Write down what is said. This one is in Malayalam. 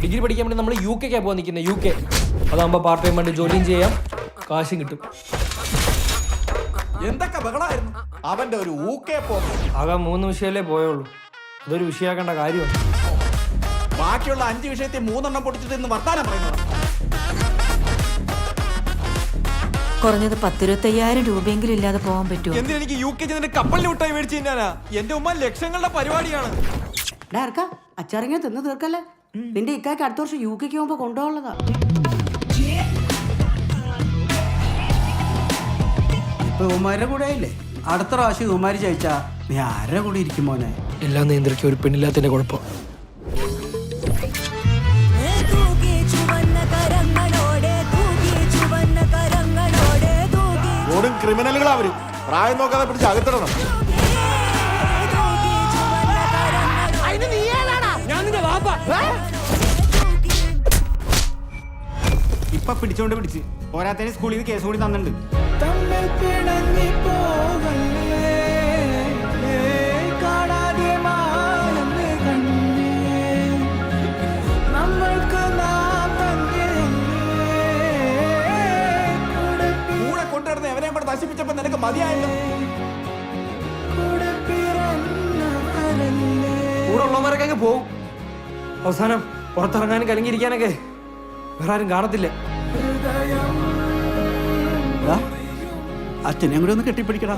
ഡിഗ്രി പഠിക്കാൻ വേണ്ടി നമ്മൾ UK പോകാൻ നിൽക്കുന്നത് UK. അതാകുമ്പോൾ പാർട്ട് ടൈം ആയിട്ട് ജോലിയും ചെയ്യാം, കാശും കിട്ടും. എന്തൊക്കെ ബഹളായിരുന്നു അവന്റെ ഒരു UK പോക്ക്. ആകെ 3 വിഷയമല്ലേ പോയുള്ളൂ. അതൊരു വിഷയമാക്കേണ്ട കാര്യമാണ്. ബാക്കിയുള്ള 5 വിഷയത്തിൽ 3 എണ്ണം പൊട്ടിച്ചിട്ട് ഇന്ന് വർത്താനം പറയുന്നത്. കുറഞ്ഞത് 10-25,000 രൂപയെങ്കിലും ഇല്ലാതെ പോകാൻ പറ്റുമോ? എന്തിനെനിക്ക് UK ചെന്നിട്ട് കപ്പലിന് മുട്ടായി മേടിച്ചു തിന്നാനാ? എന്റെ ഉമ്മ ലക്ഷങ്ങളുടെ പരിപാടിയാണ്. അച്ചാറിങ്ങനെ തിന്ന് തീർക്കല്ലേ. നിന്റെ ഇക്കാക്ക് അടുത്ത വർഷം UK പോകുമ്പോ കൊണ്ടുപോകുന്നതാ. ഇപ്പൊ ഉമാരുടെ കൂടെ ആയില്ലേ, അടുത്ത പ്രാവശ്യം ഉമാര് ചോദിച്ചാ നീ ആരുടെ കൂടെ ഇരിക്കും മോനെ? എല്ലാം നിയന്ത്രിക്കാൻ ഒരു പെണ്ണില്ലാത്തതിന്റെ കുഴപ്പം. ഓടും ക്രിമിനലുകൾ അവര് പ്രായം നോക്കാതെ പിടിച്ച് അകത്തിടണം. ഇപ്പൊ പിടിച്ചോണ്ട് പിടിച്ച് പോരാത്തതിന് സ്കൂളിൽ നിന്ന് കേസ് കൂടി തന്നിട്ടുണ്ട്. കൂടെ കൊണ്ടുവരുന്ന എവരെയും കൂടെ നശിപ്പിച്ചപ്പോ നിനക്ക് മതിയായല്ലോ. കൂടെ ഉള്ളവരൊക്കെ അങ്ങ് പോവും. അവസാനം പുറത്തിറങ്ങാനും കലങ്ങിയിരിക്കാനൊക്കെ വേറെ ആരും കാണത്തില്ല. അച്ഛനെയും കൂടെ ഒന്ന് കെട്ടിപ്പിടിക്കടാ.